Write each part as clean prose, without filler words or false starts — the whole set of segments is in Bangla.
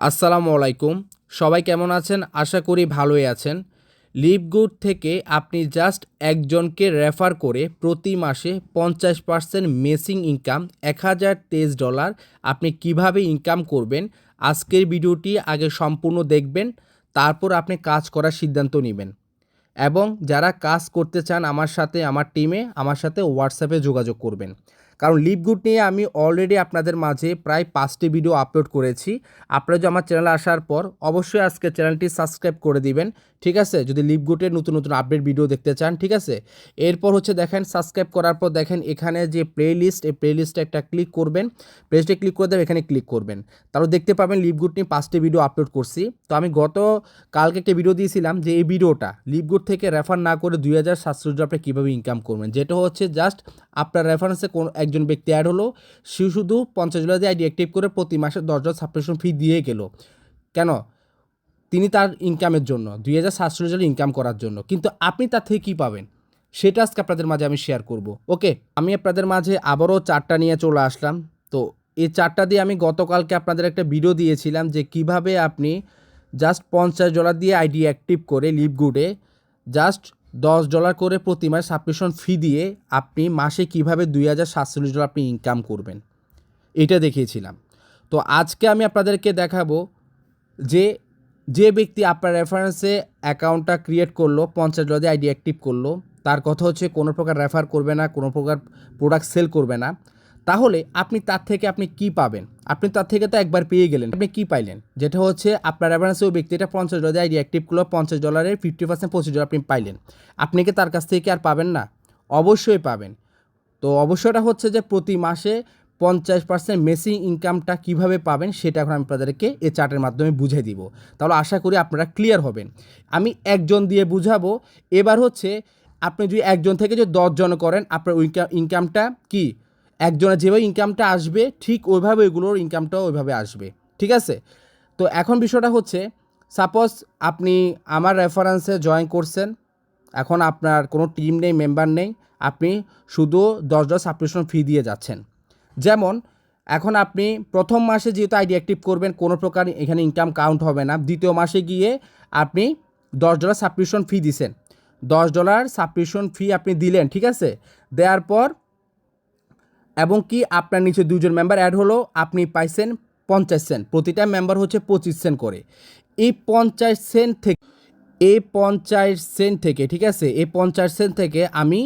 আসসালামু আলাইকুম। সবাই কেমন আছেন? আশা করি ভালোই আছেন। লিভগুড থেকে আপনি জাস্ট একজনকে রেফার করে প্রতি মাসে 50% মেসিং ইনকাম $1023 আপনি কিভাবে ইনকাম করবেন, আজকের ভিডিওটি আগে সম্পূর্ণ দেখবেন, তারপর আপনি কাজ করার সিদ্ধান্ত নিবেন। এবং যারা কাজ করতে চান আমার সাথে, আমার টিমে, আমার সাথে হোয়াটসঅ্যাপে যোগাযোগ করবেন। কারণ লিভগুড নিয়ে আমি অলরেডি আপনাদের মাঝে প্রায় 5টি ভিডিও আপলোড করেছি। আপনারা যদি আমার চ্যানেলে আসার পর অবশ্যই আজকে চ্যানেলটি সাবস্ক্রাইব করে দিবেন, ঠিক আছে? যদি লিভগুডের নতুন নতুন আপডেট ভিডিও দেখতে চান, ঠিক আছে? এরপর হচ্ছে দেখেন, সাবস্ক্রাইব করার পর দেখেন এখানে যে প্লেলিস্ট, এই প্লেলিস্টে একটা ক্লিক করবেন। প্লেলিস্টে ক্লিক করে দেবেন, এখানে ক্লিক করবেন। তারপর দেখতে পাবেন লিভগুড নিয়ে 5টি ভিডিও আপলোড করছি। তো আমি কালকে একটা ভিডিও দিয়েছিলাম যে এই ভিডিওটা লিভগুড থেকে রেফার না করে $2700 আপনি কীভাবে ইনকাম করবেন, যেটা হচ্ছে জাস্ট আপনার রেফারেন্সে কোনো একজন ব্যক্তি অ্যাড হলো, সে শুধু $50 দিয়ে আইডি অ্যাক্টিভ করে প্রতি মাসে $10 সাবস্ক্রিপশন ফি দিয়ে গেল। কেন? তিনি তার ইনকামের জন্য $2700 ইনকাম করার জন্য। কিন্তু আপনি তার থেকে কী পাবেন সেটা আজকে আপনাদের মাঝে আমি শেয়ার করব। ওকে, আমি আপনাদের মাঝে আবারও চার্টটা নিয়ে চলে আসলাম। তো এই চার্টটা দিয়ে আমি গতকালকে আপনাদের একটা ভিডিও দিয়েছিলাম যে কিভাবে আপনি জাস্ট $50 দিয়ে আইডি অ্যাক্টিভ করে লিভগুডে জাস্ট $10 করে প্রতি মাসে সাবস্ক্রিপশন ফি দিয়ে আপনি মাসে কীভাবে $2740 আপনি ইনকাম করবেন, এটা দেখিয়েছিলাম। তো আজকে আমি আপনাদেরকে দেখাবো যে ব্যক্তি আপনার রেফারেন্সে অ্যাকাউন্টটা ক্রিয়েট করলো, $50 দিয়ে আইডি অ্যাক্টিভ করলো, তার কথা হচ্ছে কোনো প্রকার রেফার করবে না, কোনো প্রকার প্রোডাক্ট সেল করবে না। তাহলে আপনি তার থেকে আপনি কি পাবেন? আপনি তার থেকে তো একবার পেয়ে গেলেন, আপনি কি পাইলেন? যেটা হচ্ছে আপনার রেফারেন্সে ওই ব্যক্তিটা $50 দিয়ে আইডি অ্যাক্টিভ করলো, $50 50% $25 আপনি পাইলেন। আপনি কি তার কাছ থেকে আর পাবেন না? অবশ্যই পাবেন। তো অবশ্যটা হচ্ছে যে প্রতি মাসে 50% মেসিং ইনকামটা কীভাবে পাবেন সেটা এখন আমি আপনাদেরকে এই চার্টের মাধ্যমে বুঝিয়ে দিব। তাহলে আশা করি আপনারা ক্লিয়ার হবেন। আমি একজন দিয়ে বুঝাবো। এবার হচ্ছে আপনি যদি একজন থেকে যদি 10 জন করেন, আপনার ইনকামটা কি একজনের যেভাবে ইনকামটা আসবে ঠিক ওইভাবে এগুলোর ইনকামটাও ওইভাবে আসবে, ঠিক আছে? তো এখন বিষয়টা হচ্ছে, সাপোজ আপনি আমার রেফারেন্সে জয়েন করছেন, এখন আপনার কোনো টিম নেই, মেম্বার নেই, আপনি শুধু $10 সাবস্ক্রিপশন ফি দিয়ে যাচ্ছেন। যেমন এখন আপনি প্রথম মাসে যেহেতু আইডি অ্যাক্টিভ করবেন, কোনো প্রকার এখানে ইনকাম কাউন্ট হবে না। দ্বিতীয় মাসে গিয়ে আপনি $10 সাবস্ক্রিপশন ফি দিছেন, $10 সাবস্ক্রিপশন ফি আপনি দিলেন, ঠিক আছে? দেওয়ার পর এবং কি আপনার নিচে 2 জন মেম্বার অ্যাড হলো, আপনি পাইছেন 50 সেন্ট, প্রতিটা মেম্বার হচ্ছে 25 সেন্ট করে। এই 50 সেন্ট থেকে ঠিক আছে, এই 50 সেন্ট থেকে আমি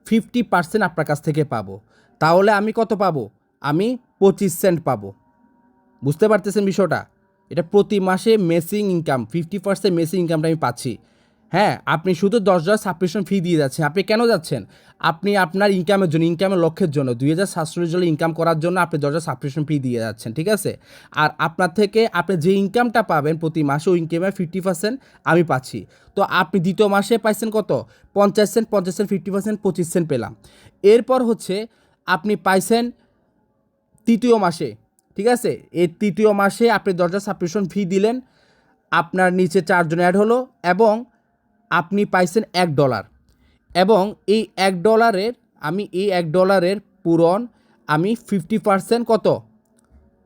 50% আপনার কাছ থেকে পাবো। তাহলে আমি কত পাবো? আমি 25 সেন্ট পাবো। বুঝতে পারতেছেন বিষয়টা? এটা প্রতি মাসে মেসিং ইনকাম, 50% মেসিং ইনকামটা আমি পাচ্ছি। হ্যাঁ, আপনি শুধু $10 সাবস্ক্রিপশন ফি দিয়ে যাচ্ছেন। আপনি কেন যাচ্ছেন? আপনি আপনার ইনকামের জন্য, ইনকামের লক্ষ্যের জন্য, $2740 ইনকাম করার জন্য আপনি $10 সাবস্ক্রিপশন ফি দিয়ে যাচ্ছেন, ঠিক আছে? আর আপনার থেকে আপনি যে ইনকামটা পাবেন প্রতি মাসে, ওই ইনকামের 50% আমি পাচ্ছি। তো আপনি দ্বিতীয় মাসে পাইছেন কত? 50 সেন্ট, 50% 25 সেন্ট পেলাম। এরপর হচ্ছে আপনি পাইছেন তৃতীয় মাসে, ঠিক আছে? এই তৃতীয় মাসে আপনি $10 সাবস্ক্রিপশন ফি দিলেন, আপনার নিচে 4 জন অ্যাড হলো এবং আপনি পাইছেন $1। এবং এই $1 পূরণ আমি 50% কত?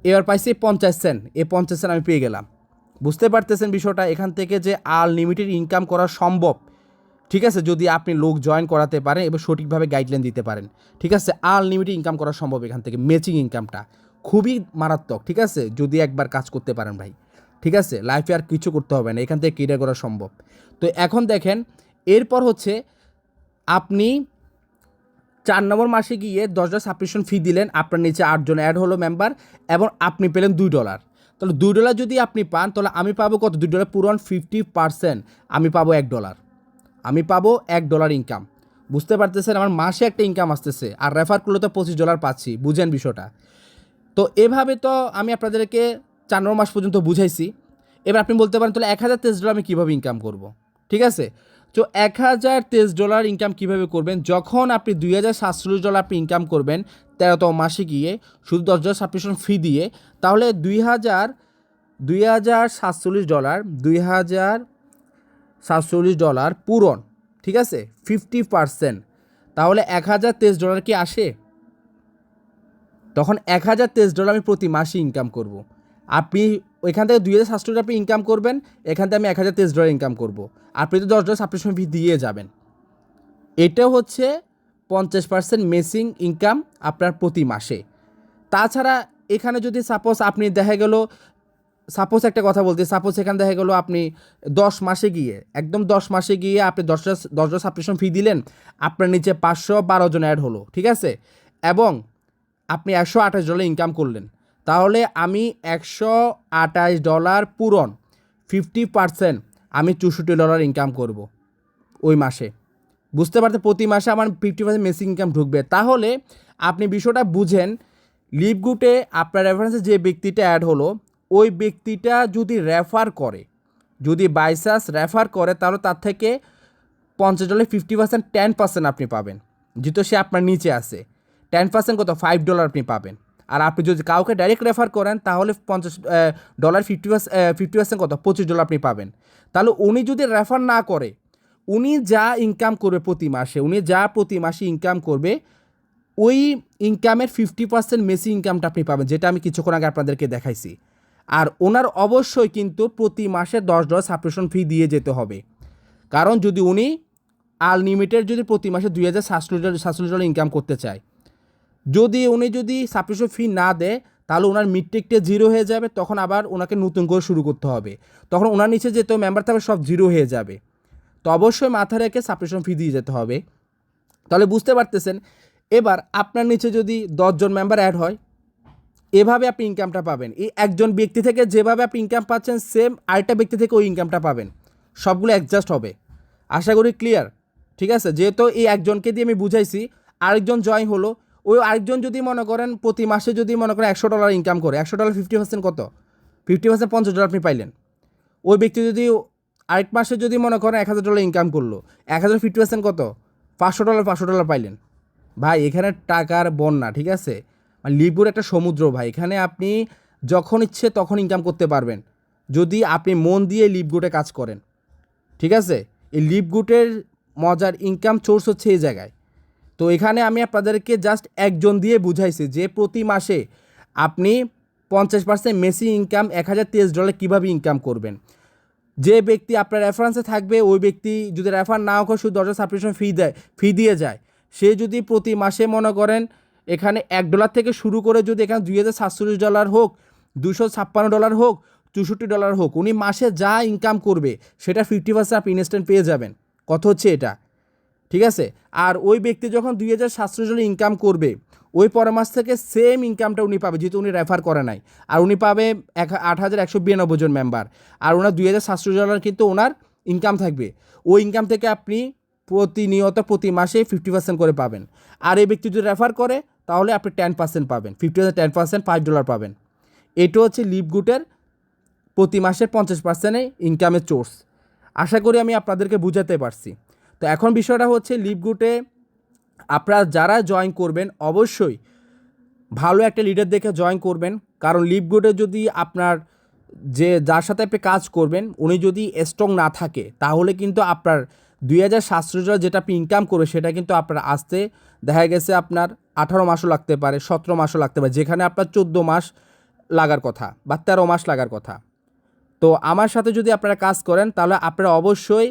এবার পাইছি 50 সেন্ট। এই 50 সেন্ট আমি পেয়ে গেলাম। বুঝতে পারতেছেন বিষয়টা? এখান থেকে যে আনলিমিটেড ইনকাম করা সম্ভব, ঠিক আছে? যদি আপনি লোক জয়েন করাতে পারেন এবং সঠিকভাবে গাইডলাইন দিতে পারেন, ঠিক আছে? আনলিমিটেড ইনকাম করা সম্ভব এখান থেকে। ম্যাচিং ইনকামটা খুবই মারাত্মক, ঠিক আছে? যদি একবার কাজ করতে পারেন ভাই, ঠিক আছে? লাইফে আর কিছু করতে হবে না, এখান থেকে ক্যারিয়ার করা সম্ভব। তো এখন দেখেন, এরপর হচ্ছে আপনি 4 নম্বর মাসে গিয়ে $10 সাবস্ক্রিপশন ফি দিলেন, আপনার নিচে 8 জন অ্যাড হলো মেম্বার এবং আপনি পেলেন $2। তাহলে $2 যদি আপনি পান, তাহলে আমি পাবো কত? $2 পূরণ 50% আমি পাবো $1। আমি পাবো $1 ইনকাম। বুঝতে পারতেছেন? আমার মাসে একটা ইনকাম আসতেছে, আর রেফার করলে তো $25 পাচ্ছি। বুঝেন বিষয়টা? তো এভাবে তো আমি আপনাদেরকে 4 নম্বর মাস পর্যন্ত বুঝাইছি। এবার আপনি বলতে পারেন, তাহলে $1023 আমি কীভাবে ইনকাম করব? ঠিক আছে? তো $1023 ইনকাম কীভাবে করবেন? যখন আপনি $2740 আপনি ইনকাম করবেন 13তম মাসে গিয়ে শুধু $10 সাবস্ক্রিপশন ফি দিয়ে, তাহলে $2047 পূরণ, ঠিক আছে? 50%, তাহলে $1023 কি আসে? তখন $1023 আমি প্রতি মাসে ইনকাম করব। আপনি ওইখান থেকে $2,700 আপনি ইনকাম করবেন, এখান থেকে আমি $1,023 ইনকাম করবো, আপনি তো $10 সাবস্ক্রিপশন ফি দিয়ে যাবেন। এটা হচ্ছে 50% মেসিং ইনকাম আপনার প্রতি মাসে। তাছাড়া এখানে যদি সাপোজ আপনি দেখা গেল, সাপোজ একটা কথা বলতে, সাপোজ এখানে দেখা গেলো আপনি 10 মাসে গিয়ে, একদম 10 মাসে গিয়ে আপনি $10 সাবস্ক্রিপশন ফি দিলেন, আপনার নিচে 512 জন অ্যাড হলো, ঠিক আছে, এবং আপনি $128 ইনকাম করলেন, তাহলে আমি $128 পূরণ 50% আমি $64 ইনকাম করব ওই মাসে। বুঝতে পারতে, প্রতি মাসে আমার 50% মেসিং ইনকাম ঢুকবে। তাহলে আপনি বিষয়টা বুঝেন, লিভগুডে আপনার রেফারেন্সে যে ব্যক্তিটা অ্যাড হলো, ওই ব্যক্তিটা যদি রেফার করে, যদি বাইচান্স রেফার করে, তাহলে তার থেকে $50 50% 10% আপনি পাবেন, যেহেতু সে আপনার নিচে আছে। 10% কত, $5 আপনি পাবেন। আর আপনি যদি কাউকে ডাইরেক্ট রেফার করেন, তাহলে $50 50% কত, $25 আপনি পাবেন। তাহলে উনি যদি রেফার না করে, উনি যা ইনকাম করবে প্রতি মাসে, উনি যা প্রতি মাসে ইনকাম করবে, ওই ইনকামের 50% মেসি ইনকামটা আপনি পাবেন, যেটা আমি কিছুক্ষণ আগে আপনাদেরকে দেখাইছি। আর ওনার অবশ্যই কিন্তু প্রতি মাসে $10 সাবস্ক্রিপশন ফি দিয়ে যেতে হবে, কারণ যদি উনি আনলিমিটেড যদি প্রতি মাসে $2,700 ইনকাম করতে চায়, যদি সাবস্ক্রিপশন ফি না দেয়, তাহলে ওনার মিডটেকটা 0 হয়ে যাবে, তখন আবার ওনাকে নতুন করে শুরু করতে হবে, তখন ওনার নিচে যেত মেম্বার থাকবে সব 0 হয়ে যাবে। তো অবশ্যই মাথায় রেখে সাবস্ক্রিপশন ফি দিয়ে যেতে হবে। তাহলে বুঝতে পারতেছেন, এবার আপনার নিচে যদি 10 জন মেম্বার অ্যাড হয়, এভাবে আপনি ইনকামটা পাবেন। এই একজন ব্যক্তি থেকে যেভাবে আপনি ইনকাম পাচ্ছেন, সেম আরেকটা ব্যক্তি থেকে ওই ইনকামটা পাবেন, সবগুলো অ্যাডজাস্ট হবে। আশা করি ক্লিয়ার, ঠিক আছে। যেহেতু এই একজনকে দিয়ে আমি বুঝাইছি, আরেকজন জয়েন হলো, ওই আরেকজন যদি মনে করেন প্রতি মাসে যদি মনে করেন $100 ইনকাম করে, $100 50% কত, 50% $50 আপনি পাইলেন। ওই ব্যক্তি যদি আরেক মাসে যদি মনে করেন $1,000 ইনকাম করলো, 1,000 50% কত, $500 পাইলেন। ভাই এখানে টাকার বন্যা, ঠিক আছে। মানে লিভগুড একটা সমুদ্র ভাই, এখানে আপনি যখন ইচ্ছে তখন ইনকাম করতে পারবেন, যদি আপনি মন দিয়ে লিভগুডে কাজ করেন, ঠিক আছে। এই লিভগুডের মজার ইনকাম সোর্স হচ্ছে এই জায়গায়। তো এখানে আমি আপনাদেরকে জাস্ট একজন দিয়ে বুঝাইছি যে প্রতি মাসে আপনি 50% মেসি ইনকাম $1,023 কীভাবে ইনকাম করবেন। যে ব্যক্তি আপনার রেফারেন্সে থাকবে, ওই ব্যক্তি যদি রেফার নাও করে শুধু $10 সাবস্ক্রিপশন ফি দিয়ে যায়, সে যদি প্রতি মাসে মনে করেন এখানে $1 থেকে শুরু করে, যদি এখানে $2,047 হোক, $256 হোক, $64 হোক, উনি মাসে যা ইনকাম করবে সেটা 50% আপনি ইনস্ট্যান্ট পেয়ে যাবেন। কথা হচ্ছে এটা, ঠিক আছে। আর ওই ব্যক্তি যখন $2,700 ইনকাম করবে, ওই পরের মাস থেকে সেম ইনকামটা উনি পাবে, যেহেতু উনি রেফার করে নাই। আর উনি পাবে 8,192 জন মেম্বার, আর ওনার $2,700 কিন্তু ওনার ইনকাম থাকবে। ওই ইনকাম থেকে আপনি প্রতিনিয়ত প্রতি মাসে 50% করে পাবেন। আর এই ব্যক্তি যদি রেফার করে, তাহলে আপনি 10% পাবেন, 50% 10% $5 পাবেন। এটা হচ্ছে লিভগুডের প্রতি মাসের 50% ইনকামের সোর্স। আশা করি আমি আপনাদেরকে বুঝাতে পারছি। তো এখন বিষয়টা হচ্ছে, লিভগুডে আপনারা যারা জয়েন করবেন, অবশ্যই ভালো একটা লিডার দেখে জয়েন করবেন, কারণ লিভগুডে যদি আপনার যার সাথে আপনি কাজ করবেন, উনি যদি স্ট্রং না থাকে, তাহলে কিন্তু আপনার $2,700 যেটা আপনি ইনকাম করবে, সেটা কিন্তু আপনার আসতে দেখা গেছে আপনার 18 মাসও লাগতে পারে, 17 মাসও লাগতে পারে, যেখানে আপনার 14 মাস লাগার কথা বা 13 মাস লাগার কথা। তো আমার সাথে যদি আপনারা কাজ করেন, তাহলে আপনারা অবশ্যই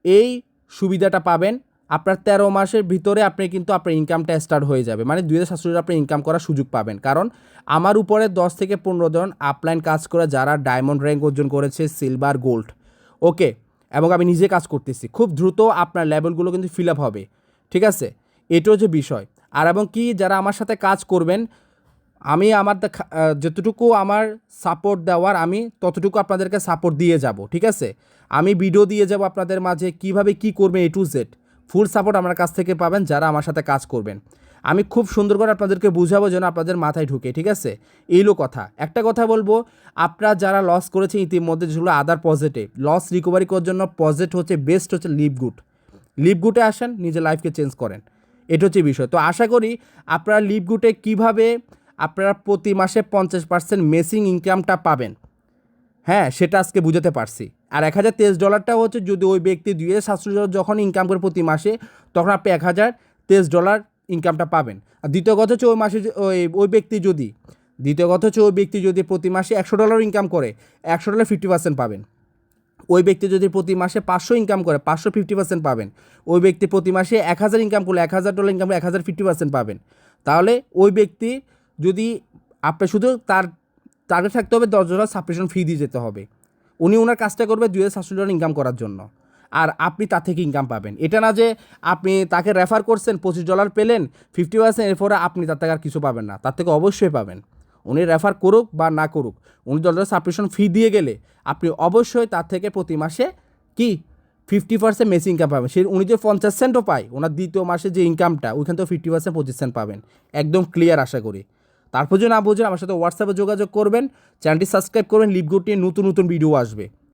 এই সুবিধাটা পাবেন। আপনার 13 মাসের ভিতরে আপনি কিন্তু আপনার ইনকামটা স্টার্ট হয়ে যাবে, মানে $2,700 আপনি ইনকাম করার সুযোগ পাবেন। কারণ আমার উপরে 10 থেকে 15 জন আপলাইন কাজ করে, যারা ডায়মন্ড র্যাঙ্ক অর্জন করেছে, সিলভার, গোল্ড, ওকে, এবং আমি নিজে কাজ করতেছি। খুব দ্রুত আপনার লেভেলগুলো কিন্তু ফিল আপ হবে, ঠিক আছে। এটা হচ্ছে বিষয়। আর এবং কি, যারা আমার সাথে কাজ করবেন, আমি আমার যতটুকু আমার সাপোর্ট দেওয়ার, আমি ততটুকু আপনাদেরকে সাপোর্ট দিয়ে যাব, ঠিক আছে। আমি ভিডিও দিয়ে যাব আপনাদের মাঝে, কিভাবে কি করবে A to Z, full support আমার কাছ থেকে পাবেন যারা আমার সাথে কাজ করবেন। আমি খুব সুন্দর করে আপনাদেরকে বুঝাবো যেন আপনাদের মাথায় ঢুকে, ঠিক আছে। এইলো কথা। একটা কথা বলবো, আপনারা যারা লস করেছেন ইতিমধ্যে, যেগুলো আদার পজিটিভ, লস রিকভারি করার জন্য পজিটিভ হচ্ছে বেস্ট হচ্ছে লিভগুডে আসেন, নিজের লাইফকে চেঞ্জ করেন, এটা হচ্ছে বিষয়। তো আশা করি আপনারা লিভগুডে কীভাবে আপনারা প্রতি মাসে 50% মেসিং ইনকামটা পাবেন, হ্যাঁ, সেটা আজকে বুঝাতে পারছি। আর $1,023 হচ্ছে যদি ওই ব্যক্তি $2,700 যখন ইনকাম করে প্রতি মাসে, তখন আপনি $1,023 ইনকামটা পাবেন। আর দ্বিতীয় কথা হচ্ছে, ওই মাসে ওই ব্যক্তি যদি দ্বিতীয় কথা হচ্ছে ওই ব্যক্তি যদি প্রতি মাসে $100 ইনকাম করে $100 50% পাবেন। ওই ব্যক্তি যদি প্রতি মাসে 500 ইনকাম করে 500 50% পাবেন। ওই ব্যক্তি প্রতি মাসে 1000 ইনকাম করলে $1000 ইনকাম করে 1000 50% পাবেন। তাহলে ওই ব্যক্তি যদি আপনি শুধু তার টার্গেট থাকতে হবে $10 সাবস্ক্রিপশন ফি দিয়ে যেতে হবে। উনি ওনার কাজটা করবে $2700 ইনকাম করার জন্য, আর আপনি তার থেকে ইনকাম পাবেন। এটা না যে আপনি তাকে রেফার করছেন $25 পেলেন 50%, এরপরে আপনি তার থেকে আর কিছু পাবেন না, তার থেকে অবশ্যই পাবেন। উনি রেফার করুক বা না করুক, উনি $10 সাবস্ক্রিপশন ফি দিয়ে গেলে আপনি অবশ্যই তার থেকে প্রতি মাসে কি 50% মেসি ইনকাম পাবেন। সে উনি যে 50 সেন্টও পায়, ওনার দ্বিতীয় মাসে যে ইনকামটা ওইখান থেকে 50% 25 সেন্ট পাবেন। একদম ক্লিয়ার আশা করি। তারপর যদি না বুঝেন আমার সাথে হোয়াটসঅ্যাপে যোগাযোগ করবেন, চ্যানেলটি সাবস্ক্রাইব করবেন। লিভগুড নিয়ে নতুন নতুন ভিডিও আসবে।